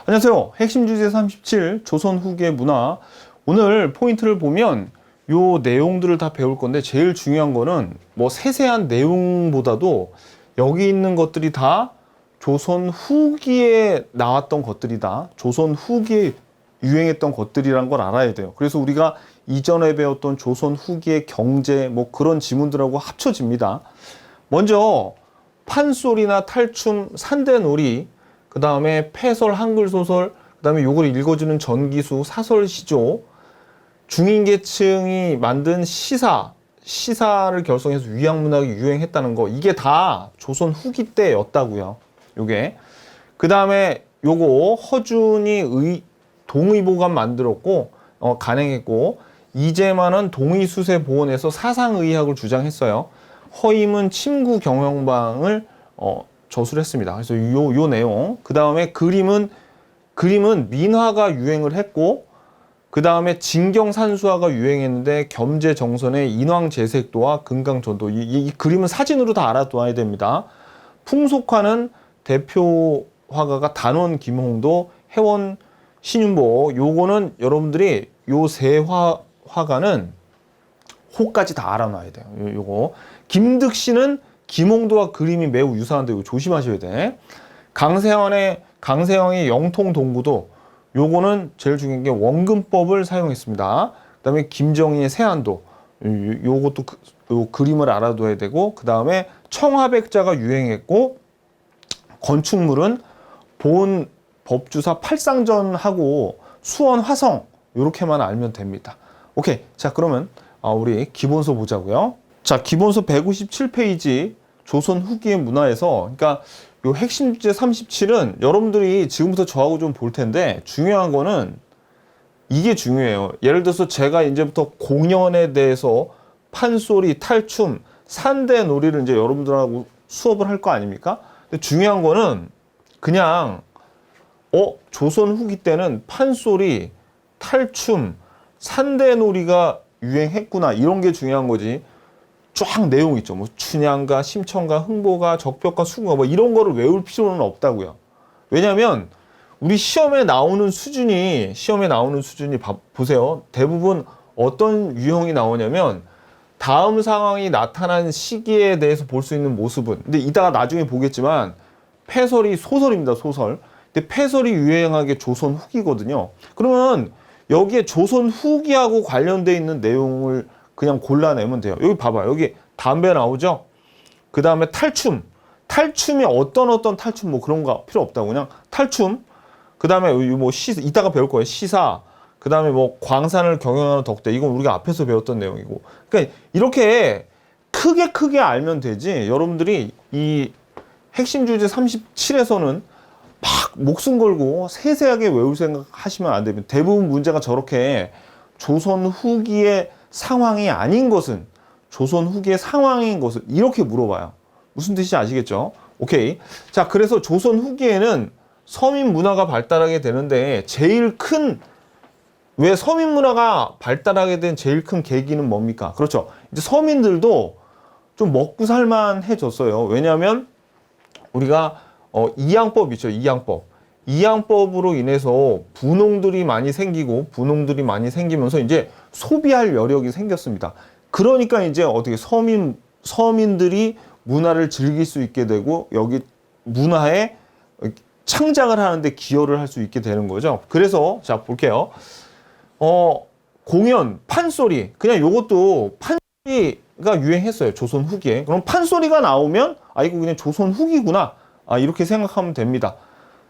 안녕하세요. 핵심 주제 37 조선 후기의 문화. 오늘 포인트를 보면 요 내용들을 다 배울 건데 제일 중요한 거는 뭐 세세한 내용보다도 여기 있는 것들이 다 조선 후기에 나왔던 것들이다. 조선 후기에 유행했던 것들이란 걸 알아야 돼요. 그래서 우리가 이전에 배웠던 조선 후기의 경제 뭐 그런 지문들하고 합쳐집니다. 먼저 판소리나 탈춤, 산대놀이, 그 다음에 패설, 한글소설, 그 다음에 요걸 읽어주는 전기수, 사설시조, 중인계층이 만든 시사를 결성해서 위양문학이 유행했다는 거, 이게 다 조선 후기 때였다고요. 요게. 그 다음에 요거 허준이 동의보감 만들었고, 간행했고, 이재만은 동의수세 보원에서 사상의학을 주장했어요. 허임은 침구 경영방을 저술을 했습니다. 그래서 요 내용. 그 다음에 그림은 민화가 유행을 했고, 그 다음에 진경산수화가 유행했는데 겸재정선의 인왕제색도와 금강전도. 이 그림은 사진으로 다 알아둬야 됩니다. 풍속화는 대표 화가가 단원 김홍도, 해원 신윤보. 요거는 여러분들이 요 세 화가는 호까지 다 알아놔야 돼요. 요거. 김득신은 김홍도와 그림이 매우 유사한데 이거 조심하셔야 돼. 강세형의 영통동구도 요거는 제일 중요한 게 원근법을 사용했습니다. 그 다음에 김정희의 세안도 요것도 요 그림을 알아둬야 되고, 그 다음에 청화백자가 유행했고, 건축물은 보은 법주사 팔상전하고 수원 화성 요렇게만 알면 됩니다. 오케이. 자, 그러면 우리 기본서 보자고요. 자, 기본서 157페이지 조선 후기의 문화에서, 그러니까 요 핵심 주제 37은 여러분들이 지금부터 저하고 좀 볼 텐데 중요한 거는 이게 중요해요. 예를 들어서 제가 이제부터 공연에 대해서 판소리, 탈춤, 산대놀이를 이제 여러분들하고 수업을 할 거 아닙니까? 근데 중요한 거는 그냥 조선 후기 때는 판소리, 탈춤, 산대놀이가 유행했구나, 이런 게 중요한 거지. 쫙 내용 있죠. 뭐 춘향가, 심청가, 흥보가, 적벽가, 수궁가 뭐 이런 거를 외울 필요는 없다고요. 왜냐하면 우리 시험에 나오는 수준이 보세요. 대부분 어떤 유형이 나오냐면 다음 상황이 나타난 시기에 대해서 볼 수 있는 모습은, 근데 이따가 나중에 보겠지만 패설이 소설입니다. 소설. 근데 패설이 유행한 게 조선 후기거든요. 그러면 여기에 조선 후기하고 관련돼 있는 내용을 그냥 골라내면 돼요. 여기 봐봐요. 여기 담배 나오죠? 그 다음에 탈춤이 어떤 탈춤 뭐 그런 거 필요 없다고, 그냥 탈춤. 그 다음에 뭐 이따가 배울 거예요. 시사. 그 다음에 뭐 광산을 경영하는 덕대. 이건 우리가 앞에서 배웠던 내용이고. 그러니까 이렇게 크게 알면 되지. 여러분들이 이 핵심 주제 37에서는 막 목숨 걸고 세세하게 외울 생각 하시면 안 됩니다. 대부분 문제가 저렇게 조선 후기의 상황이 아닌 것은, 조선 후기의 상황인 것을 이렇게 물어봐요. 무슨 뜻인지 아시겠죠? 오케이. 자, 그래서 조선 후기에는 서민 문화가 발달하게 되는데 왜 서민 문화가 발달하게 된 제일 큰 계기는 뭡니까? 그렇죠. 이제 서민들도 좀 먹고 살만해졌어요. 왜냐하면 우리가 이양법 있죠. 이양법으로 인해서 분홍들이 많이 생기면서 이제 소비할 여력이 생겼습니다. 그러니까 이제 어떻게 서민들이 문화를 즐길 수 있게 되고 여기 문화에 창작을 하는데 기여를 할 수 있게 되는 거죠. 그래서 자, 볼게요. 공연, 판소리, 그냥 요것도 판소리가 유행했어요. 조선 후기에. 그럼 판소리가 나오면 이거 그냥 조선 후기구나, 이렇게 생각하면 됩니다.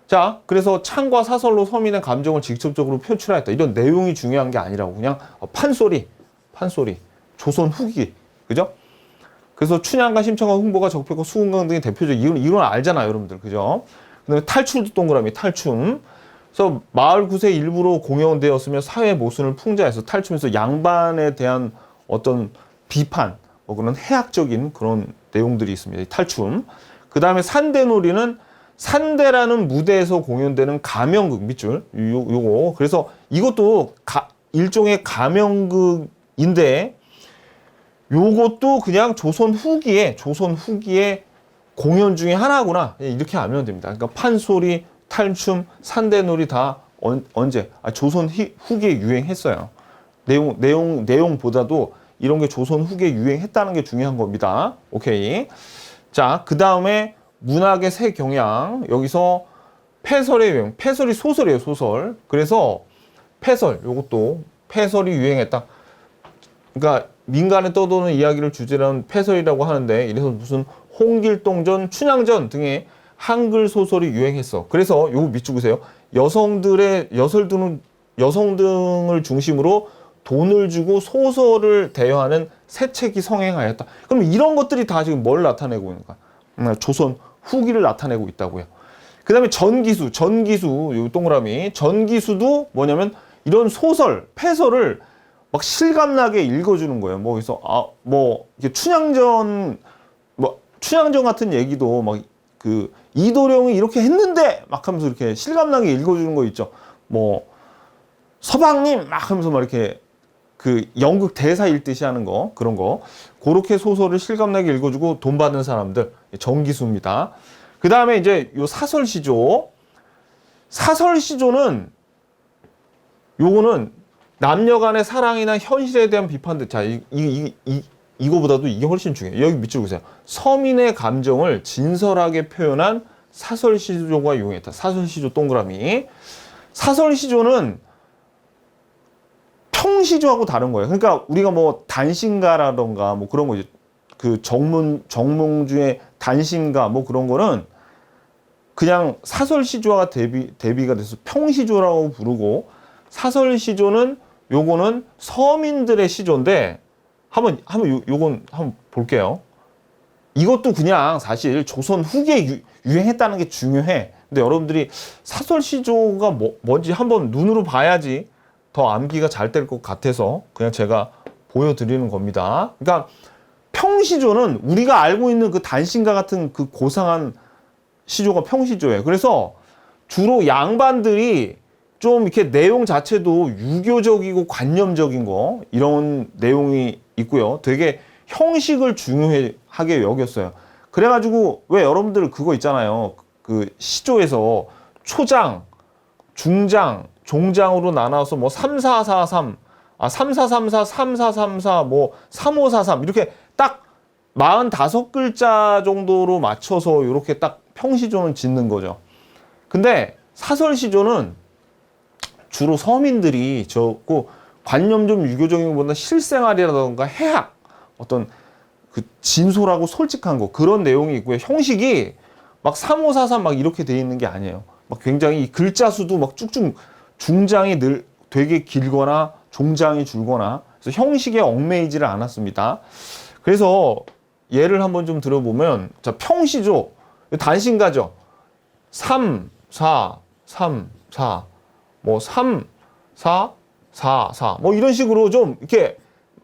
자, 그래서 창과 사설로 서민의 감정을 직접적으로 표출하였다. 이런 내용이 중요한 게 아니라고, 그냥 판소리, 조선 후기, 그죠? 그래서 춘향가, 심청가, 흥보가, 적벽가, 수궁강 등이 대표적. 이건 알잖아요, 여러분들, 그죠? 그다음에 탈출도 동그라미, 탈춤. 그래서 마을 구세 일부로 공연되었으며 사회 모순을 풍자해서 탈춤에서 양반에 대한 어떤 비판, 그런 해학적인 그런 내용들이 있습니다. 탈춤. 그 다음에 산대놀이는 산대라는 무대에서 공연되는 가명극 밑줄, 요거. 그래서 이것도 일종의 가명극인데 요것도 그냥 조선 후기에 공연 중에 하나구나, 이렇게 알면 됩니다. 그러니까 판소리, 탈춤, 산대놀이 다 언제? 조선 후기에 유행했어요. 내용보다도 이런 게 조선 후기에 유행했다는 게 중요한 겁니다. 오케이. 자, 그 다음에 문학의 새 경향. 여기서 패설의 유행. 패설이 소설이에요, 소설. 그래서 패설, 요것도 패설이 유행했다. 그러니까 민간에 떠도는 이야기를 주제로 패설이라고 하는데, 이래서 무슨 홍길동전, 춘향전 등의 한글 소설이 유행했어. 그래서 요거 밑줄 그세요. 여성 등을 중심으로 돈을 주고 소설을 대여하는 새 책이 성행하였다. 그럼 이런 것들이 다 지금 뭘 나타내고 있는가? 조선 후기를 나타내고 있다고요. 그 다음에 전기수, 요 동그라미. 전기수도 뭐냐면 이런 소설, 패설을 막 실감나게 읽어주는 거예요. 뭐, 그래서, 이게 춘향전 같은 얘기도 막 이도령이 이렇게 했는데 막 하면서 이렇게 실감나게 읽어주는 거 있죠. 뭐, 서방님 막 하면서 막 이렇게 연극 대사 읽듯이 하는 거, 그런 거. 그렇게 소설을 실감나게 읽어주고 돈 받는 사람들, 정기수입니다. 그 다음에 이제 요 사설시조. 사설시조는 요거는 남녀 간의 사랑이나 현실에 대한 비판들. 자, 이거보다도 이게 훨씬 중요해요. 여기 밑줄 보세요. 서민의 감정을 진솔하게 표현한 사설시조가 유행했다. 사설시조 동그라미. 사설시조는 평시조하고 다른 거예요. 그러니까 우리가 뭐 단신가라던가 뭐 그런 거 이제 정몽주의 단신가 뭐 그런 거는 그냥 사설시조가 대비가 돼서 평시조라고 부르고, 사설시조는 요거는 서민들의 시조인데, 요건 한번 볼게요. 이것도 그냥 사실 조선 후기에 유행했다는 게 중요해. 근데 여러분들이 사설시조가 뭔지 한번 눈으로 봐야지 더 암기가 잘 될 것 같아서 그냥 제가 보여드리는 겁니다. 그러니까 평시조는 우리가 알고 있는 그 단신가 같은 그 고상한 시조가 평시조예요. 그래서 주로 양반들이 좀 이렇게 내용 자체도 유교적이고 관념적인 거, 이런 내용이 있고요. 되게 형식을 중요하게 여겼어요. 그래가지고 왜 여러분들 그거 있잖아요. 그 시조에서 초장, 중장, 종장으로 나눠서 뭐 3443, 3434, 3434, 뭐 3543 이렇게 딱 45글자 정도로 맞춰서 이렇게 딱 평시조는 짓는 거죠. 근데 사설시조는 주로 서민들이 적고 관념 좀 유교적인 것보다 실생활이라던가 해학, 어떤 그 진솔하고 솔직한 거, 그런 내용이 있고요. 형식이 막 3543 막 이렇게 돼 있는 게 아니에요. 막 굉장히 글자 수도 막 쭉쭉, 중장이 늘 되게 길거나 종장이 줄거나, 그래서 형식에 얽매이지를 않았습니다. 그래서 예를 한번 좀 들어보면, 자, 평시조, 단신가죠. 3, 4, 3, 4, 뭐 3, 4, 4, 4, 뭐 이런 식으로 좀 이렇게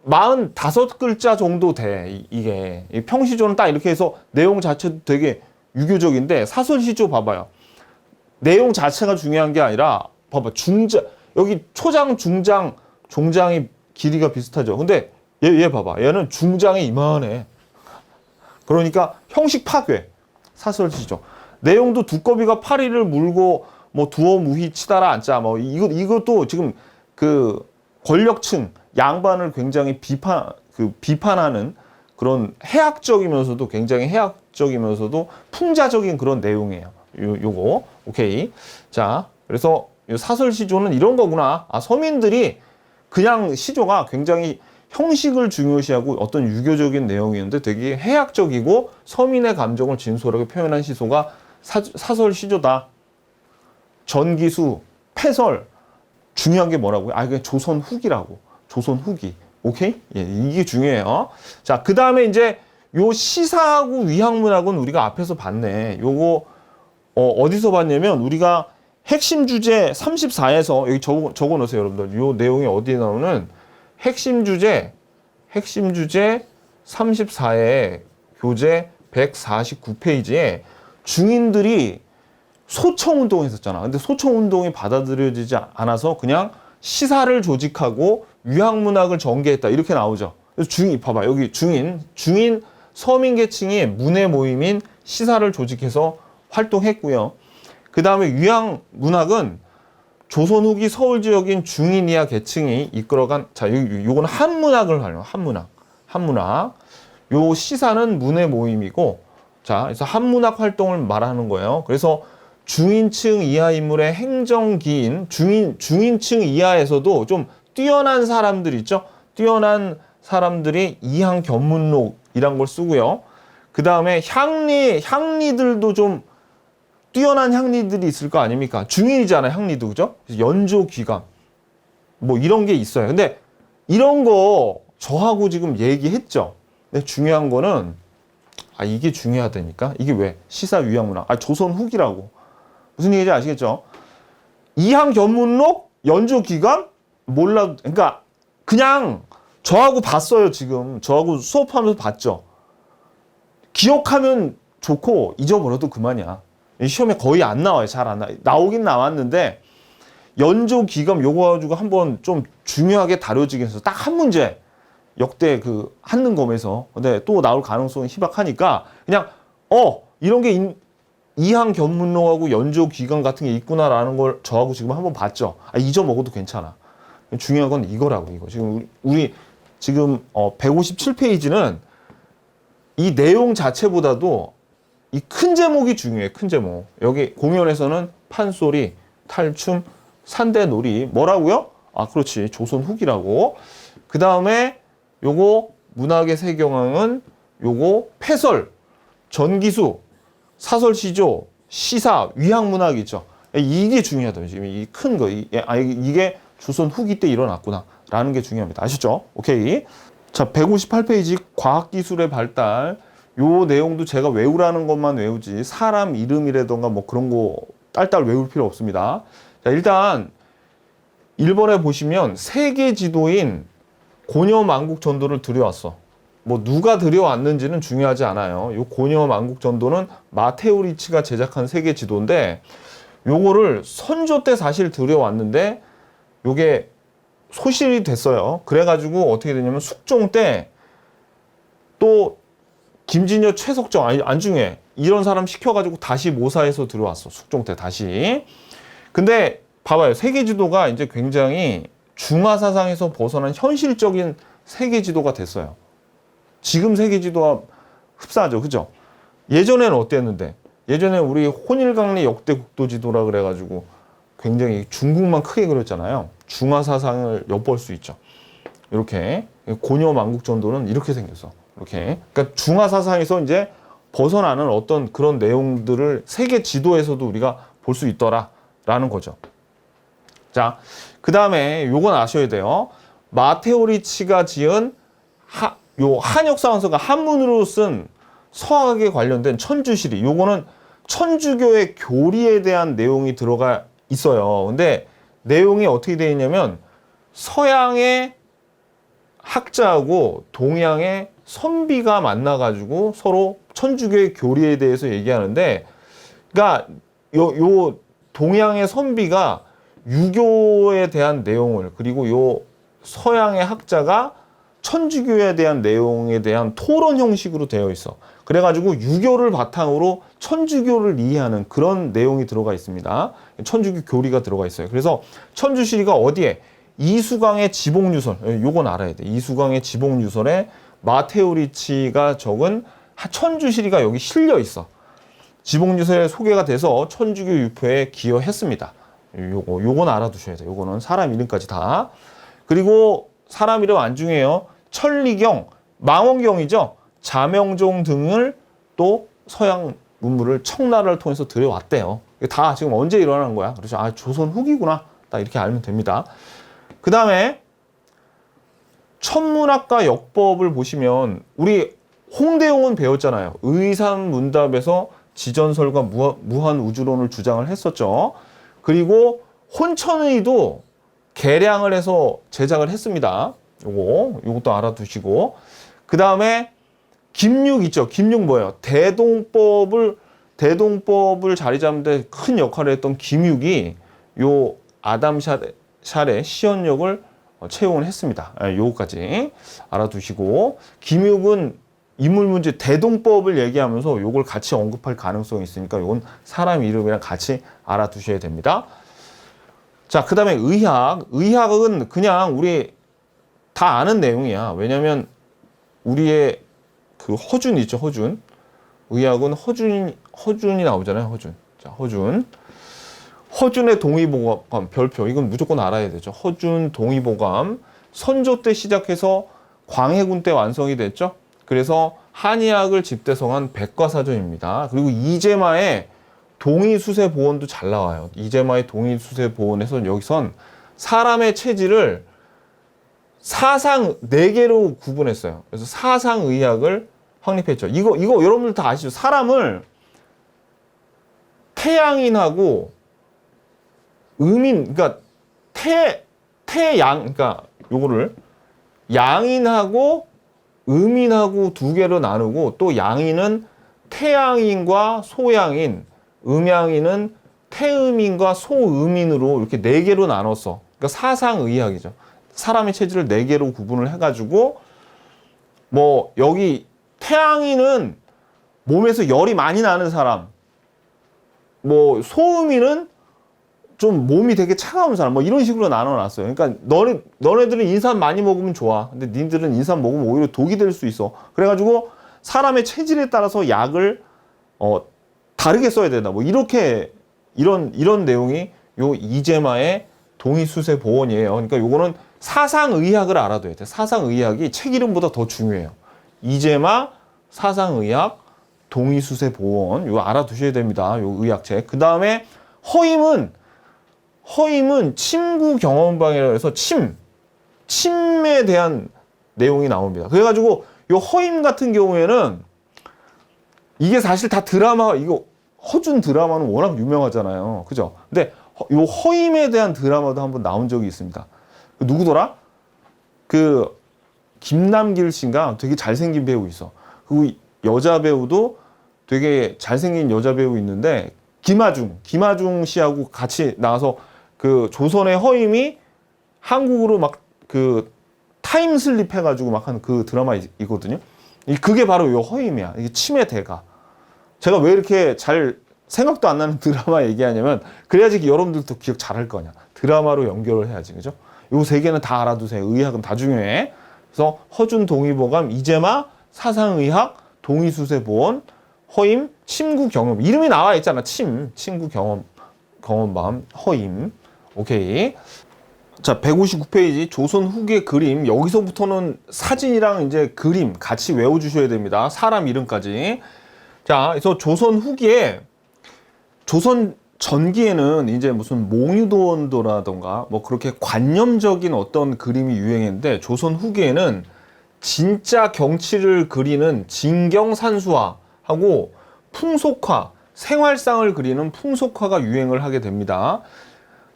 45글자 정도 돼, 이게. 평시조는 딱 이렇게 해서 내용 자체도 되게 유교적인데, 사설시조 봐봐요. 내용 자체가 중요한 게 아니라, 봐봐, 여기 초장, 중장, 종장이 길이가 비슷하죠. 근데 얘 봐봐. 얘는 중장이 이만해. 그러니까 형식 파괴. 사설시조. 내용도 두꺼비가 파리를 물고 뭐 두어 무희 치다라 앉자. 뭐 이것도 지금 그 권력층 양반을 굉장히 비판하는 그런 해학적이면서도, 굉장히 해학적이면서도 풍자적인 그런 내용이에요. 요거. 오케이. 자, 그래서 사설시조는 이런 거구나. 서민들이 그냥 시조가 굉장히 형식을 중요시하고 어떤 유교적인 내용이었는데 되게 해학적이고 서민의 감정을 진솔하게 표현한 시소가 사설시조다. 전기수, 패설. 중요한 게 뭐라고요? 그냥 조선 후기라고. 조선 후기. 오케이? 예, 이게 중요해요. 자, 그 다음에 이제 요 시사하고 위학문학은 우리가 앞에서 봤네. 요거, 어디서 봤냐면 우리가 핵심 주제 34에서 여기 적어 놓으세요, 여러분들. 요 내용이 어디에 나오는 핵심 주제 34의 교재 149페이지에 중인들이 소청운동을 했었잖아. 근데 소청운동이 받아들여지지 않아서 그냥 시사를 조직하고 위학문학을 전개했다. 이렇게 나오죠. 그래서 봐봐. 여기 중인 서민계층이 문예 모임인 시사를 조직해서 활동했고요. 그 다음에 유양 문학은 조선 후기 서울 지역인 중인 이하 계층이 이끌어간, 자, 요거는 한문학을 하려, 한문학. 요 시사는 문의 모임이고, 자, 그래서 한문학 활동을 말하는 거예요. 그래서 중인층 이하 인물의 행정기인, 중인층 이하에서도 좀 뛰어난 사람들 있죠? 뛰어난 사람들이 이항 견문록이란 걸 쓰고요. 그 다음에 향리들도 좀 뛰어난 향리들이 있을 거 아닙니까? 중인이잖아요, 향리도, 그죠? 연조, 귀감. 뭐 이런 게 있어요. 근데 이런 거 저하고 지금 얘기했죠. 근데 중요한 거는, 이게 중요하다니까? 이게 왜? 시사 유양문학. 조선 후기라고. 무슨 얘기인지 아시겠죠? 이항 견문록, 연조, 귀감? 몰라도, 그러니까 그냥 저하고 봤어요, 지금. 저하고 수업하면서 봤죠. 기억하면 좋고 잊어버려도 그만이야. 시험에 거의 안 나와요. 잘 안 나와요. 나오긴 나왔는데 연조, 기금 요거 가지고 한번 좀 중요하게 다뤄지긴 해서 딱 한 문제 역대 그 한능검에서 근데 또 나올 가능성이 희박하니까 그냥 이런 게 이항 견문록하고 연조, 기금 같은 게 있구나라는 걸 저하고 지금 한번 봤죠. 잊어먹어도 괜찮아. 중요한 건 이거라고. 이거 지금 우리 지금 157페이지는 이 내용 자체보다도 이 큰 제목이 중요해. 큰 제목. 여기 공연에서는 판소리, 탈춤, 산대놀이. 뭐라고요? 그렇지. 조선 후기라고. 그 다음에 요거 문학의 세경항은 요거 패설, 전기수, 사설시조, 시사, 위학문학 있죠. 이게 중요하다. 지금 이 큰 거. 이게 조선 후기 때 일어났구나. 라는 게 중요합니다. 아시죠? 오케이. 자, 158페이지 과학기술의 발달. 요 내용도 제가 외우라는 것만 외우지 사람 이름이라던가 뭐 그런 거 딸딸 외울 필요 없습니다. 자, 일단 1번에 보시면 세계 지도인 고려만국전도를 들여왔어. 뭐 누가 들여왔는지는 중요하지 않아요. 요 고려만국전도는 마테오 리치가 제작한 세계 지도인데 요거를 선조 때 사실 들여왔는데 요게 소실이 됐어요. 그래가지고 어떻게 되냐면 숙종 때 또 김진여, 최석정, 안중에 이런 사람 시켜가지고 다시 모사해서 들어왔어. 숙종 때 다시. 근데 봐봐요. 세계지도가 이제 굉장히 중화사상에서 벗어난 현실적인 세계지도가 됐어요. 지금 세계지도와 흡사하죠. 그죠? 예전에는 어땠는데? 예전에 우리 혼일강리 역대 국도지도라 그래가지고 굉장히 중국만 크게 그렸잖아요. 중화사상을 엿볼 수 있죠. 이렇게 고려만국전도는 이렇게 생겼어. 이렇게. 그러니까 중화사상에서 이제 벗어나는 어떤 그런 내용들을 세계 지도에서도 우리가 볼 수 있더라라는 거죠. 자, 그 다음에 요건 아셔야 돼요. 마테오 리치가 지은 요 한역사원서가 한문으로 쓴 서학에 관련된 천주시리. 요거는 천주교의 교리에 대한 내용이 들어가 있어요. 근데 내용이 어떻게 되어 있냐면 서양의 학자하고 동양의 선비가 만나가지고 서로 천주교의 교리에 대해서 얘기하는데, 그러니까 요 동양의 선비가 유교에 대한 내용을 그리고 요 서양의 학자가 천주교에 대한 내용에 대한 토론 형식으로 되어 있어. 그래가지고 유교를 바탕으로 천주교를 이해하는 그런 내용이 들어가 있습니다. 천주교 교리가 들어가 있어요. 그래서 천주시리가 어디에? 이수강의 지복유설. 요건 알아야 돼. 이수강의 지복유설에 마테오 리치가 적은 천주시리가 여기 실려 있어. 지복유설에 소개가 돼서 천주교 유포에 기여했습니다. 요건 알아두셔야 돼요. 요거는 사람 이름까지 다. 그리고 사람 이름 안중에요. 천리경, 망원경이죠. 자명종 등을 또 서양 문물을 청나라를 통해서 들여왔대요. 다 지금 언제 일어난 거야? 그렇죠. 조선 후기구나. 딱 이렇게 알면 됩니다. 그 다음에 천문학과 역법을 보시면 우리 홍대용은 배웠잖아요. 의산문답에서 지전설과 무한우주론을 주장을 했었죠. 그리고 혼천의도 개량을 해서 제작을 했습니다. 요것도 알아두시고. 그 다음에 김육 있죠. 김육 뭐예요? 대동법을 자리 잡는 데 큰 역할을 했던 김육이 요 아담 샬의 시연역을 채용을 했습니다. 요거까지 알아두시고. 김육은 인물문제 대동법을 얘기하면서 요걸 같이 언급할 가능성이 있으니까 요건 사람 이름이랑 같이 알아두셔야 됩니다. 자, 그 다음에 의학. 의학은 그냥 우리 다 아는 내용이야. 왜냐면 우리의 그 허준 있죠, 허준. 의학은 허준이 나오잖아요, 허준. 자, 허준. 허준의 동의보감, 별표. 이건 무조건 알아야 되죠. 허준 동의보감. 선조 때 시작해서 광해군 때 완성이 됐죠. 그래서 한의학을 집대성한 백과사전입니다. 그리고 이재마의 동의수세보원도 잘 나와요. 이재마의 동의수세보원에서 여기선 사람의 체질을 사상 4개로 구분했어요. 그래서 사상의학을 확립했죠. 이거 여러분들 다 아시죠? 사람을 태양인하고 그러니까 그러니까 요거를 양인하고 음인하고 2개로 나누고, 또 양인은 태양인과 소양인, 음양인은 태음인과 소음인으로 이렇게 4개로 나눴어. 그러니까 사상의학이죠. 사람의 체질을 4개로 구분을 해가지고, 뭐 여기 태양인은 몸에서 열이 많이 나는 사람, 뭐 소음인은 좀 몸이 되게 차가운 사람, 뭐 이런 식으로 나눠놨어요. 그러니까 너네들은 인삼 많이 먹으면 좋아. 근데 니들은 인삼 먹으면 오히려 독이 될 수 있어. 그래가지고 사람의 체질에 따라서 약을 다르게 써야 된다. 뭐 이렇게 이런 내용이 요 이재마의 동의수세보원이에요. 그러니까 요거는 사상의학을 알아둬야 돼. 사상의학이 책 이름보다 더 중요해요. 이재마 사상의학 동의수세보원, 요 알아두셔야 됩니다. 요 의학책. 그 다음에 허임은 침구 경험방이라고 해서 침에 대한 내용이 나옵니다. 그래가지고 요 허임 같은 경우에는 이게 사실 다 드라마, 이거 허준 드라마는 워낙 유명하잖아요. 그죠? 근데 요 허임에 대한 드라마도 한번 나온 적이 있습니다. 누구더라? 그 김남길 씨인가 되게 잘생긴 배우 있어. 그리고 여자 배우도 되게 잘생긴 여자 배우 있는데 김아중 씨하고 같이 나와서 그 조선의 허임이 한국으로 막 그 타임슬립 해가지고 막 하는 그 드라마 있거든요. 그게 바로 요 허임이야. 이게 침의 대가. 제가 왜 이렇게 잘 생각도 안 나는 드라마 얘기하냐면, 그래야지 여러분들도 기억 잘할 거냐. 드라마로 연결을 해야지, 그죠? 요 3개는 다 알아두세요. 의학은 다 중요해. 그래서 허준 동의보감, 이재마 사상의학 동의수세보원, 허임 침구 경험. 이름이 나와 있잖아. 침구 경험밤 허임. 오케이. 자, 159페이지 조선 후기의 그림. 여기서부터는 사진이랑 이제 그림 같이 외워주셔야 됩니다. 사람 이름까지. 자, 그래서 조선 후기에, 조선 전기에는 이제 무슨 몽유도원도라던가 뭐 그렇게 관념적인 어떤 그림이 유행했는데, 조선 후기에는 진짜 경치를 그리는 진경산수화하고 풍속화, 생활상을 그리는 풍속화가 유행을 하게 됩니다.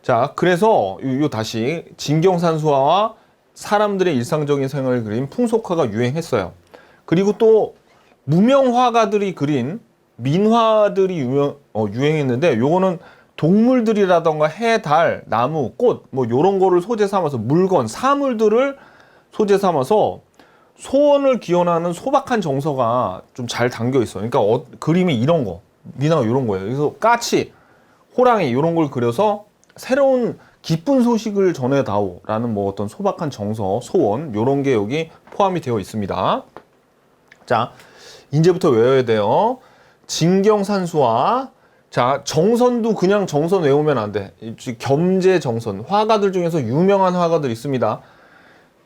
자, 그래서 다시 진경산수화와 사람들의 일상적인 생활을 그린 풍속화가 유행했어요. 그리고 또 무명화가들이 그린 민화들이 유행했는데, 요거는 동물들이라던가 해, 달, 나무, 꽃 뭐 요런 거를 소재 삼아서, 물건, 사물들을 소재 삼아서 소원을 기원하는 소박한 정서가 좀 잘 담겨 있어요. 그러니까 그림이 이런 거, 민화가 이런 거예요. 그래서 까치, 호랑이 이런 걸 그려서 새로운 기쁜 소식을 전해다오라는 뭐 어떤 소박한 정서, 소원 이런 게 여기 포함이 되어 있습니다. 자, 이제부터 외워야 돼요. 진경산수화. 자, 정선도 그냥 정선 외우면 안 돼. 겸재정선. 화가들 중에서 유명한 화가들 있습니다.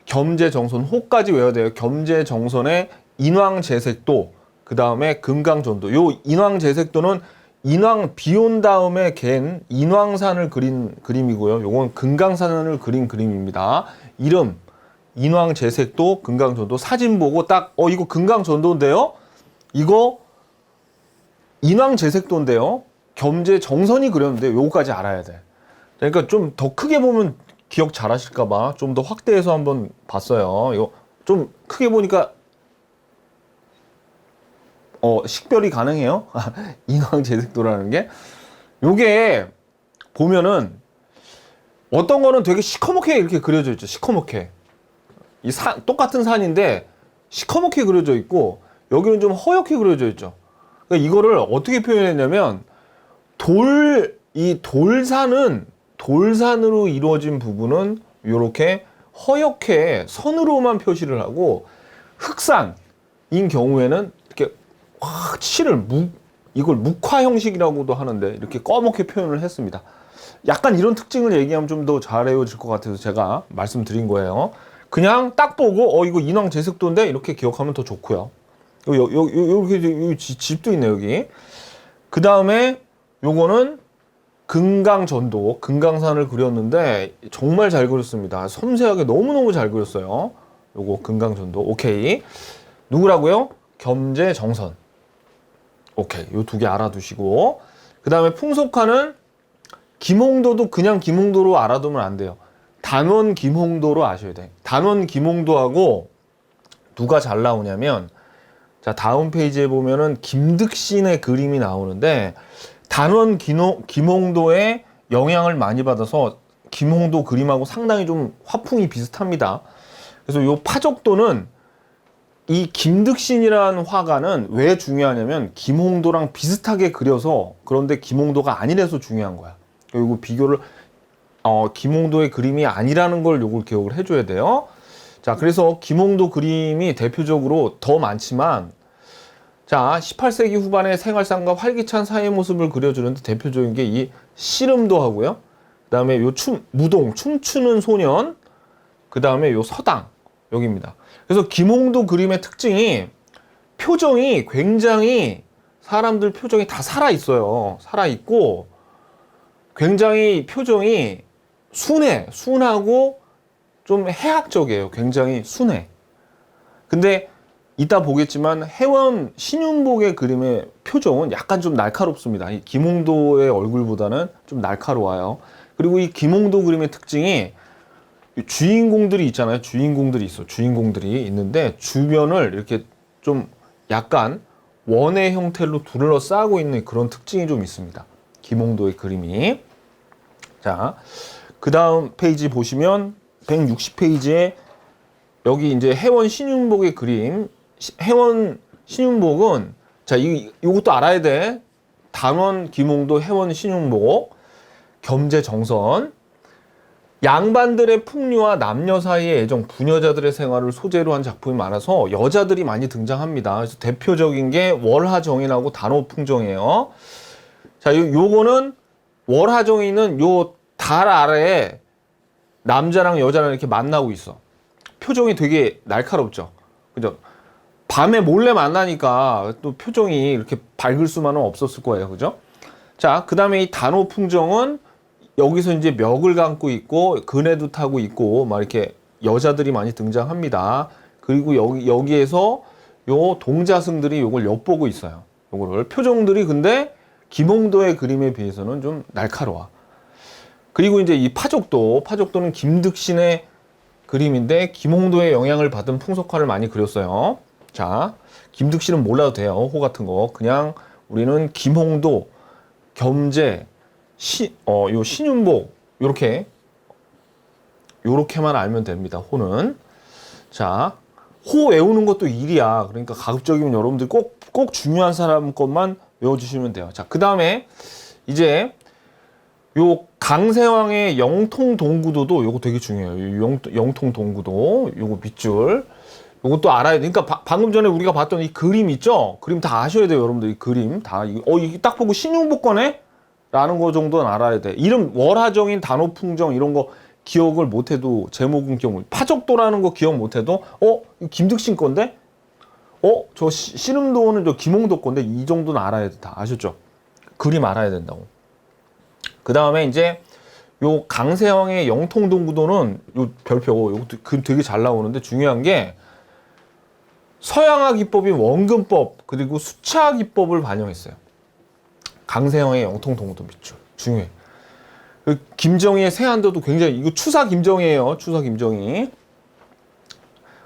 겸재정선, 호까지 외워야 돼요. 겸재정선의 인왕제색도, 그 다음에 금강전도. 요 인왕제색도는 인왕 비 온 다음에 갠 인왕산을 그린 그림이고요. 요건 금강산을 그린 그림입니다. 이름 인왕제색도, 금강전도. 사진 보고 딱 이거 금강전도인데요. 이거 인왕제색도인데요. 겸재정선이 그렸는데 요거까지 알아야 돼. 그러니까 좀 더 크게 보면 기억 잘 하실까봐 좀 더 확대해서 한번 봤어요. 이거 좀 크게 보니까 식별이 가능해요. 인왕제색도라는 게. 요게 보면은 어떤 거는 되게 시커멓게 이렇게 그려져 있죠. 시커멓게. 똑같은 산인데 시커멓게 그려져 있고, 여기는 좀 허옇게 그려져 있죠. 그러니까 이거를 어떻게 표현했냐면, 이 돌산으로 이루어진 부분은 이렇게 허옇게 선으로만 표시를 하고, 흑산인 경우에는 이렇게 확 이걸 묵화 형식이라고도 하는데 이렇게 검게 표현을 했습니다. 약간 이런 특징을 얘기하면 좀 더 잘 외워질 것 같아서 제가 말씀드린 거예요. 그냥 딱 보고 이거 인왕 제색도인데 이렇게 기억하면 더 좋고요. 여기 집도 있네 여기. 그 다음에 요거는 금강전도, 금강산을 그렸는데 정말 잘 그렸습니다. 섬세하게 너무너무 잘 그렸어요. 요거 금강전도. 오케이. 누구라고요? 겸재정선. 오케이. 요 두 개 알아두시고, 그 다음에 풍속화는 김홍도도 그냥 김홍도로 알아두면 안 돼요. 단원 김홍도로 아셔야 돼. 단원 김홍도하고 누가 잘 나오냐면, 자, 다음 페이지에 보면은 김득신의 그림이 나오는데, 단원 김홍도의 영향을 많이 받아서 김홍도 그림하고 상당히 좀 화풍이 비슷합니다. 그래서 요 파적도는 이 김득신이라는 화가는 왜 중요하냐면 김홍도랑 비슷하게 그려서, 그런데 김홍도가 아니라서 중요한 거야. 요거 비교를 김홍도의 그림이 아니라는 걸 요걸 기억을 해줘야 돼요. 자, 그래서 김홍도 그림이 대표적으로 더 많지만, 자, 18세기 후반의 생활상과 활기찬 사회 모습을 그려주는데 대표적인 게 이 씨름도 하고요. 그 다음에 요 무동, 춤추는 소년. 그 다음에 요 서당. 여기입니다. 그래서 김홍도 그림의 특징이 표정이 굉장히, 사람들 표정이 다 살아있어요. 살아있고, 굉장히 표정이 순하고 좀 해학적이에요. 굉장히 순해. 근데 이따 보겠지만 해원 신윤복의 그림의 표정은 약간 좀 날카롭습니다. 이 김홍도의 얼굴보다는 좀 날카로워요. 그리고 이 김홍도 그림의 특징이 주인공들이 있잖아요. 주인공들이 있는데 주변을 이렇게 좀 약간 원의 형태로 둘러싸고 있는 그런 특징이 좀 있습니다. 김홍도의 그림이. 자, 그 다음 페이지 보시면 160페이지에 여기 이제 해원 신윤복의 그림. 해원 신윤복은, 자, 이것도 알아야 돼. 단원 김홍도, 해원 신윤복, 겸재정선. 양반들의 풍류와 남녀 사이의 애정, 부녀자들의 생활을 소재로 한 작품이 많아서 여자들이 많이 등장합니다. 그래서 대표적인 게 월하정인하고 단오풍정이에요. 자, 요거는 월하정인은 요 달 아래에 남자랑 여자랑 이렇게 만나고 있어. 표정이 되게 날카롭죠. 그죠? 밤에 몰래 만나니까 또 표정이 이렇게 밝을 수만은 없었을 거예요. 그죠? 자, 그 다음에 이 단오풍정은 여기서 이제 멱을 감고 있고, 그네도 타고 있고, 막 이렇게 여자들이 많이 등장합니다. 그리고 여기에서 요 동자승들이 요걸 엿보고 있어요. 요거를. 표정들이 근데 김홍도의 그림에 비해서는 좀 날카로워. 그리고 이제 이 파적도는 김득신의 그림인데 김홍도의 영향을 받은 풍속화를 많이 그렸어요. 자, 김득신은 몰라도 돼요. 호 같은 거. 그냥 우리는 김홍도, 겸재, 요 신윤복, 요렇게만 알면 됩니다. 호는. 자, 호 외우는 것도 일이야. 그러니까 가급적이면 여러분들 꼭 중요한 사람 것만 외워주시면 돼요. 자, 그 다음에 이제 요 강세왕의 영통동구도도 요거 되게 중요해요. 영통동구도, 요거 밑줄. 요것도 알아야 돼. 그러니까 방금 전에 우리가 봤던 이 그림 있죠? 그림 다 아셔야 돼요, 여러분들. 이 그림 다. 이게 딱 보고 신윤복 거네? 라는 거 정도는 알아야 돼. 이름 월하정인, 단오풍정 이런 거 기억을 못해도, 제목은 기억, 파적도라는 거 기억 못해도 이거 김득신 건데? 저 씨름도는 저 김홍도 건데? 이 정도는 알아야 돼. 다 아셨죠? 그림 알아야 된다고. 그 다음에 이제 요 강세왕의 영통동구도는 요 별표, 요것도 되게 잘 나오는데 중요한 게 서양화 기법인 원근법 그리고 수차 기법을 반영했어요. 강세형의 영통동구도 밑줄 중요해. 김정희의 세안도도 굉장히, 이거 추사 김정희예요. 추사 김정희.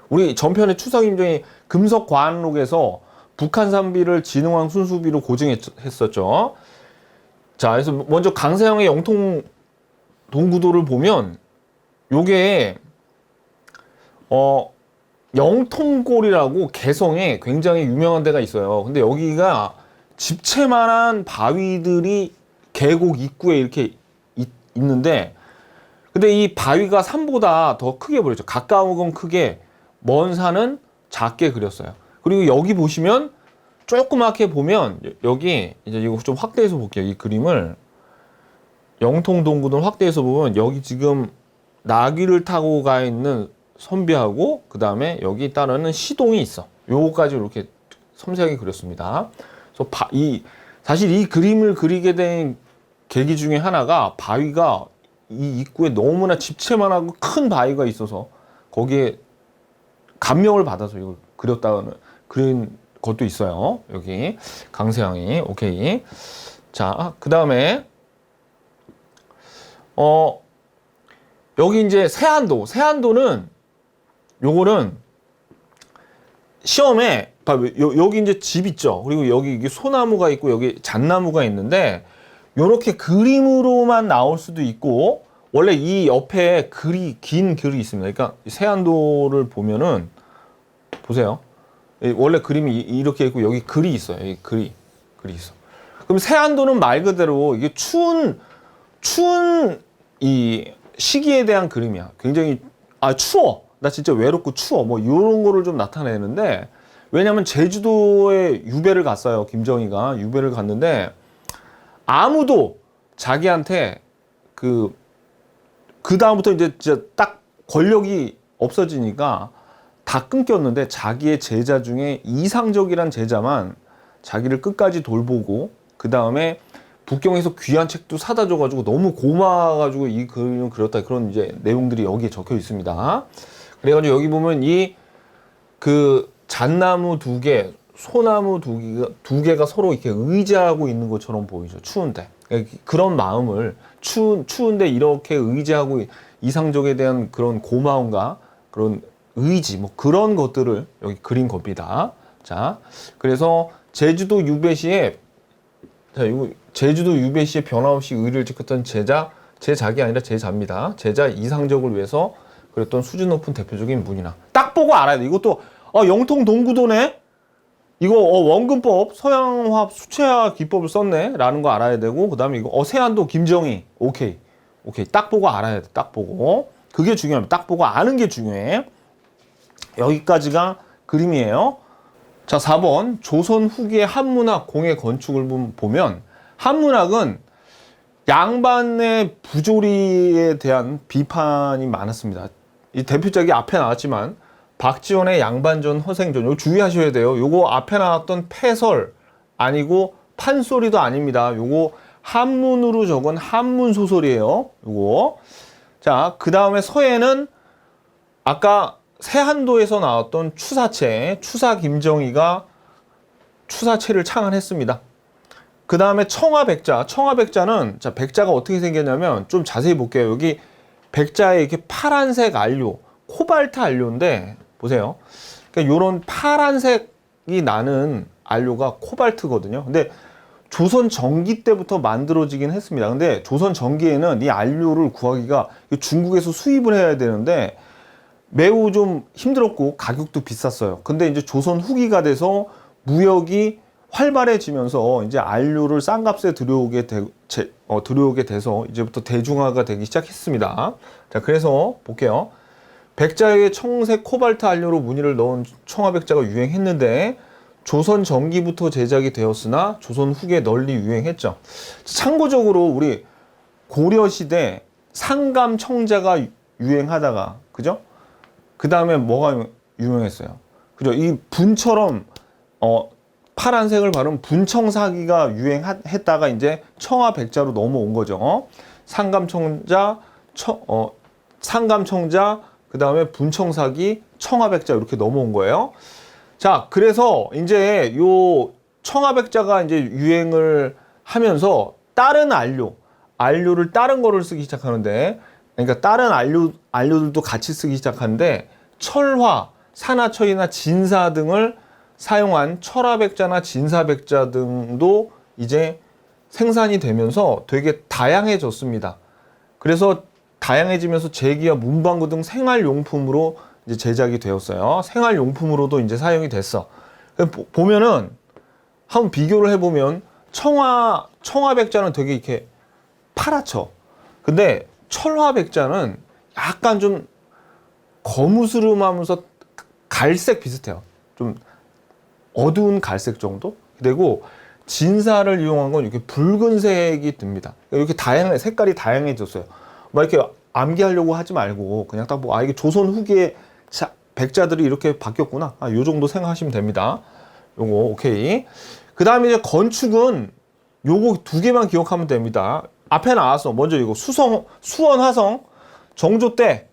우리 전편에 추사 김정희 금석과안록에서 북한 산비를 진흥왕 순수비로 고증했었죠. 자, 그래서 먼저 강세형의 영통동구도를 보면 요게 영통골이라고 개성에 굉장히 유명한 데가 있어요. 근데 여기가 집채만한 바위들이 계곡 입구에 이렇게 있는데, 근데 이 바위가 산보다 더 크게 보였죠. 가까운 건 크게, 먼 산은 작게 그렸어요. 그리고 여기 보시면 조그맣게 보면 여기 이제 이거 좀 확대해서 볼게요. 이 그림을 영통동구를 확대해서 보면 여기 지금 나귀를 타고 가 있는 선비하고 그 다음에 여기 따르는 시동이 있어. 요거까지 이렇게 섬세하게 그렸습니다. 그래서 사실 이 그림을 그리게 된 계기 중에 하나가 바위가 이 입구에 너무나 집채만하고 큰 바위가 있어서 거기에 감명을 받아서 이걸 그린 것도 있어요. 여기 강세양이. 오케이. 자, 그 다음에 여기 이제 세안도는 요거는 시험에 여기 이제 집 있죠. 그리고 여기 이게 소나무가 있고 여기 잣나무가 있는데 요렇게 그림으로만 나올 수도 있고 원래 이 옆에 긴 글이 있습니다. 그러니까 세안도를 보면은 보세요. 원래 그림이 이렇게 있고 여기 글이 있어요. 여기 글이 있어. 그럼 세안도는 말 그대로 이게 추운 이 시기에 대한 그림이야. 굉장히 추워. 나 진짜 외롭고 추워. 뭐 이런 거를 좀 나타내는데 왜냐면 제주도에 유배를 갔어요. 김정희가 유배를 갔는데 아무도 자기한테 그 다음부터 이제 진짜 딱 권력이 없어지니까 다 끊겼는데 자기의 제자 중에 이상적이란 제자만 자기를 끝까지 돌보고 그 다음에 북경에서 귀한 책도 사다 줘가지고 너무 고마워가지고 이 그림을 그렸다 그런 이제 내용들이 여기에 적혀 있습니다. 그래가지고 여기 보면 잣나무 두 개, 소나무 두 개가 서로 이렇게 의지하고 있는 것처럼 보이죠. 추운데. 그런 마음을 추운데 이렇게 의지하고 이상적에 대한 그런 고마움과 그런 의지 뭐 그런 것들을 여기 그린 겁니다. 자, 그래서 제주도 유배 시에 변함없이 의리를 지켰던 제 자기 아니라 제자입니다. 제자 이상적을 위해서 그랬던 수준 높은 대표적인 문이나 딱 보고 알아야 돼. 이것도 영통 동구도네. 이거 원근법 서양화합 수채화 기법을 썼네 라는 거 알아야 되고 그 다음에 이거 세안도 김정희 오케이 딱 보고 알아야 돼. 딱 보고 그게 중요합니다. 딱 보고 아는 게 중요해. 여기까지가 그림이에요. 자, 4번 조선 후기의 한문학 공예 건축을 보면 한문학은 양반의 부조리에 대한 비판이 많았습니다. 이 대표작이 앞에 나왔지만 박지원의 양반전 허생전 이거 주의하셔야 돼요. 요거 앞에 나왔던 패설 아니고 판소리도 아닙니다. 요거 한문으로 적은 한문 소설이에요. 요거. 자, 그 다음에 서예는 아까 세안도에서 나왔던 추사 김정희가 추사체를 창안했습니다. 그 다음에 청화백자는 자, 백자가 어떻게 생겼냐면 좀 자세히 볼게요. 여기 백자에 이렇게 파란색 안료, 코발트 안료인데 보세요. 그러니까 이런 파란색이 나는 안료가 코발트거든요. 근데 조선 전기 때부터 만들어지긴 했습니다. 근데 조선 전기에는 이 안료를 구하기가 중국에서 수입을 해야 되는데 매우 좀 힘들었고 가격도 비쌌어요. 근데 이제 조선 후기가 돼서 무역이 활발해지면서 이제 안료를 싼 값에 들여오게 돼서 이제부터 대중화가 되기 시작했습니다. 자, 그래서 볼게요. 백자에 청색 코발트 안료로 무늬를 넣은 청화백자가 유행했는데 조선 전기부터 제작이 되었으나 조선 후기에 널리 유행했죠. 참고적으로 우리 고려시대 상감청자가 유행하다가 그죠? 그 다음에 뭐가 유명했어요? 그죠? 이 분처럼 파란색을 바른 분청사기가 유행했다가 이제 청화백자로 넘어온 거죠. 상감청자, 그 다음에 분청사기, 청화백자 이렇게 넘어온 거예요. 자, 그래서 이제 요 청화백자가 이제 유행을 하면서 다른 안료를 다른 거를 쓰기 시작하는데, 그러니까 다른 안료들도 같이 쓰기 시작하는데 철화, 산화철이나 진사 등을 사용한 철화백자나 진사백자 등도 이제 생산이 되면서 되게 다양해졌습니다. 그래서 다양해지면서 제기와 문방구 등 생활용품으로 이제 제작이 되었어요. 생활용품으로도 이제 사용이 됐어. 보면은 한번 비교를 해보면 청화백자는 되게 이렇게 파랗죠. 근데 철화백자는 약간 좀 거무스름하면서 갈색 비슷해요. 좀 어두운 갈색 정도? 그리고 진사를 이용한 건 이렇게 붉은색이 듭니다. 이렇게 색깔이 다양해졌어요. 막 이렇게 암기하려고 하지 말고 그냥 딱 보고, 아, 이게 조선 후기에 백자들이 이렇게 바뀌었구나. 아, 요 정도 생각하시면 됩니다. 요거, 오케이. 그 다음에 이제 건축은 요거 두 개만 기억하면 됩니다. 앞에 나왔어. 먼저 이거 수원 화성 정조 때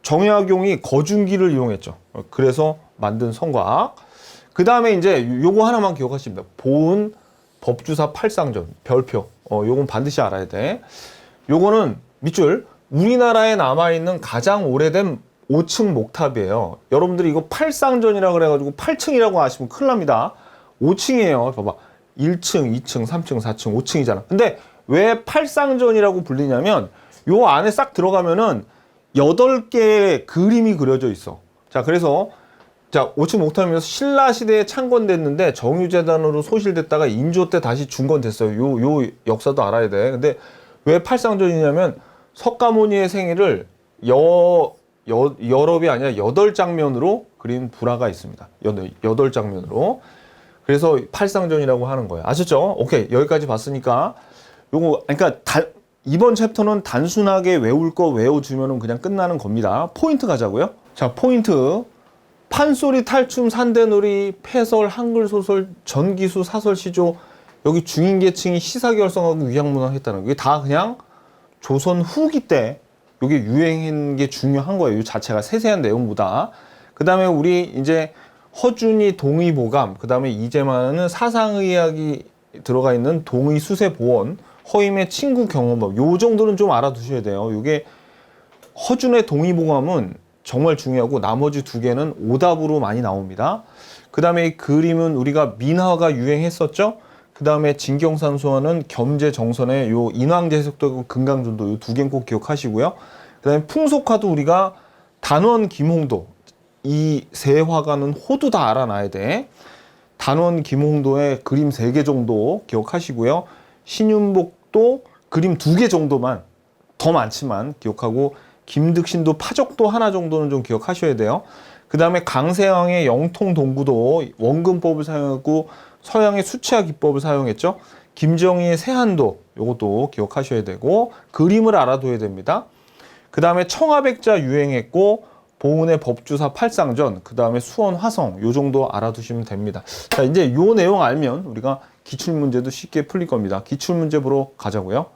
정약용이 거중기를 이용했죠. 그래서 만든 성곽. 그 다음에 이제 요거 하나만 기억하시면 됩니다. 보은 법주사 팔상전 별표. 요건 반드시 알아야 돼. 요거는 밑줄, 우리나라에 남아있는 가장 오래된 5층 목탑이에요. 여러분들이 이거 팔상전이라고 그래가지고 8층이라고 하시면 큰일 납니다. 5층이에요. 봐봐. 1층, 2층, 3층, 4층, 5층이잖아. 근데 왜 팔상전이라고 불리냐면 요 안에 싹 들어가면은 8개의 그림이 그려져 있어. 자, 그래서 자, 5층 목탑이면서 신라 시대에 창건됐는데 정유재단으로 소실됐다가 인조 때 다시 중건됐어요. 요 역사도 알아야 돼. 근데 왜 팔상전이냐면 석가모니의 생일을 여럽이 아니라 8장면으로 그린 불화가 있습니다. 8장면으로. 그래서 팔상전이라고 하는 거예요. 아셨죠? 오케이. 여기까지 봤으니까 요거, 그러니까 이번 챕터는 단순하게 외울 거 외워주면은 그냥 끝나는 겁니다. 포인트 가자고요. 자, 포인트. 판소리, 탈춤, 산대놀이, 패설, 한글소설, 전기수, 사설시조, 여기 중인계층이 시사결성하고 위약문화했다는 게 다 그냥 조선 후기 때 이게 유행한 게 중요한 거예요. 이 자체가 세세한 내용보다. 그 다음에 우리 이제 허준이 동의보감, 그 다음에 이재만은 사상의학이 들어가 있는 동의수세보원, 허임의 친구 경험법, 요 정도는 좀 알아두셔야 돼요. 이게 허준의 동의보감은 정말 중요하고 나머지 두 개는 오답으로 많이 나옵니다. 그 다음에 이 그림은 우리가 민화가 유행했었죠. 그 다음에 진경산수화는 겸재정선의 요 인왕제석도 금강준도 요 두 개는 꼭 기억하시고요. 그 다음에 풍속화도 우리가 단원 김홍도, 이 세 화가는 호두 다 알아놔야 돼. 단원 김홍도의 그림 3개 정도 기억하시고요. 신윤복도 그림 2개 정도만, 더 많지만 기억하고, 김득신도 파적도 하나 정도는 좀 기억하셔야 돼요. 그 다음에 강세왕의 영통동구도 원근법을 사용하고 서양의 수치화 기법을 사용했죠. 김정희의 세한도, 요것도 기억하셔야 되고, 그림을 알아둬야 됩니다. 그 다음에 청화백자 유행했고, 보은의 법주사 팔상전, 그 다음에 수원 화성, 요 정도 알아두시면 됩니다. 자, 이제 요 내용 알면 우리가 기출문제도 쉽게 풀릴 겁니다. 기출문제 보러 가자고요.